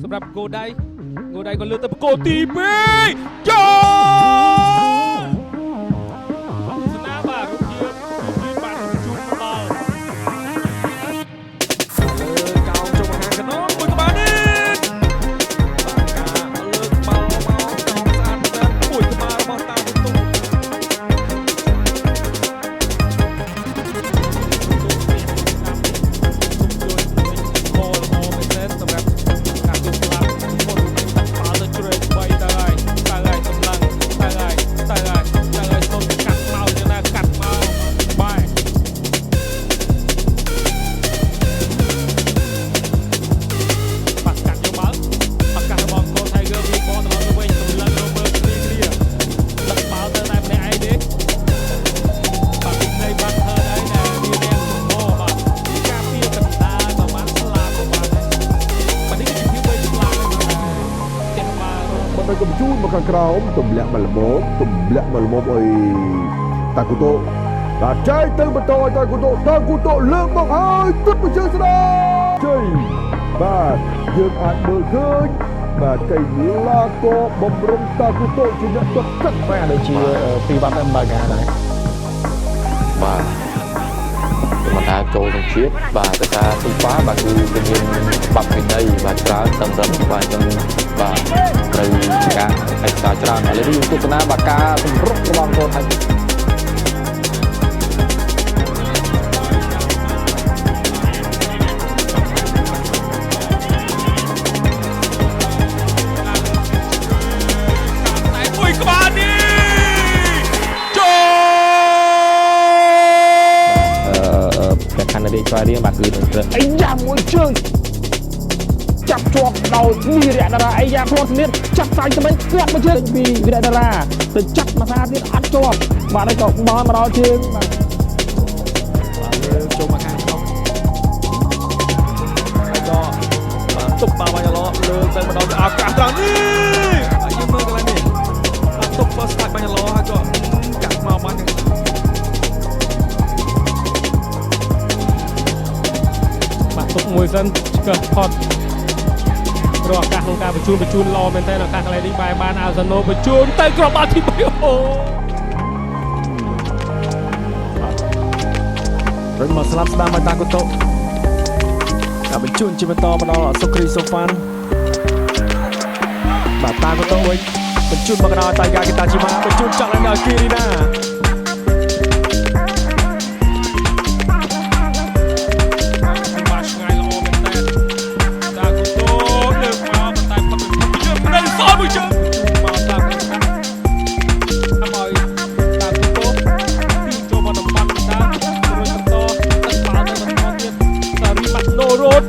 សម្រាប់គោដៃក៏លើទៅគោទី2ចូលសនាបាទរូបជាបានជួបដល់កោងចុងខាងកណ្ដោមួយក្បាលនេះលើកបាល់មកកោងស្អាតស្អាតមួយក្បាលរបស់តាវតុងទៅកំជួនមកខាងក្រោមទម្លាក់មកល្មមអុយតាគូតូដល់ចែកទៅបន្តឲ្យតាគូតូលើកមកហើយទត់មកជើងស្ដាជ័យបាទយើងអាចមើលឃើញបាទកៃឡាកោបំរុងតាគូតូជាអ្នកទត់ទឹកបាទដូចជាពីបាត់អំបាកាដែរបាទមិនថាចូលក្នុងជាតិបាទទៅថាទីប៉ាបាទគឺមានបាត់វិន័យបាទច្រើនតម្រឹងបាទចឹងបាទត្រូវការឯកសារច្រើនឥឡូវយើងទស្សនាបាទការសម្រុករបស់កូនហើយមួយក្បាលនេះចូលតែខាងនេះស្វាយរៀងបាទគឺនឹងត្រូវអីយ៉ាមួយជើងចាប់ជាប់ដោយវីរៈតារាអីយ៉ាខ្លួនស្នៀតចាប់សាច់ទៅមិនគាត់មកជើងពីវីរៈតារាទៅចាប់មកសាទៀតអត់ជាប់បាទហើយក៏បោះមកដល់ជើងបាទលើកចូលមកខាងក្នុងហើយក៏បាទទប់បាល់បាញ់ឡោលើកទៅម្ដងឱកាសត្រង់នេះហើយយើងមើលកន្លែងនេះបាទទប់បាល់ស្ដាច់បាញ់ឡោហើយក៏កាត់មកបានបាទទុកមួយសិនឆ្កឹះផុតរកឱកាសក្នុងការបញ្ជូនល្អមែនតើឱកាសកន្លែងនេះបែរបានអាសាណូបញ្ជូនទៅគ្រាប់បាល់ទី3អូរត់មកស្លាប់ស្ដាំមកតាកូតូការបញ្ជូនជាបន្តមកដល់សុគ្រីសូហ្វានបាទតាកូតូវិញបញ្ជូនមកដល់តៃកាគីតាជីម៉ាបញ្ជូនចាក់ឡើងដល់គីរីណាโรด